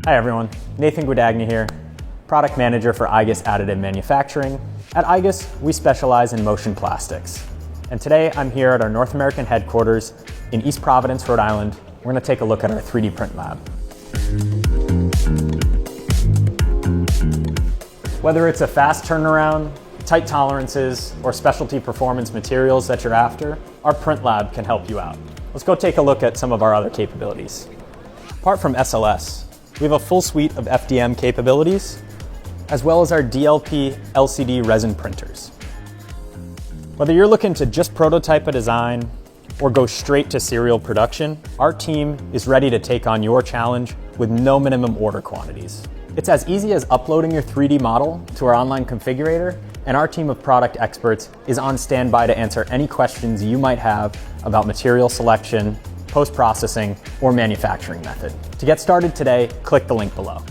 Hi everyone, Nathan Guadagni here, Product Manager for Igus Additive Manufacturing. At Igus, we specialize in motion plastics. And today I'm here at our North American headquarters in East Providence, Rhode Island. We're going to take a look at our 3D print lab. Whether it's a fast turnaround, tight tolerances, or specialty performance materials that you're after, our print lab can help you out. Let's go take a look at some of our other capabilities. Apart from SLS, we have a full suite of FDM capabilities, as well as our DLP LCD resin printers. Whether you're looking to just prototype a design or go straight to serial production, our team is ready to take on your challenge with no minimum order quantities. It's as easy as uploading your 3D model to our online configurator, and our team of product experts is on standby to answer any questions you might have about material selection, post-processing, or manufacturing method. To get started today, click the link below.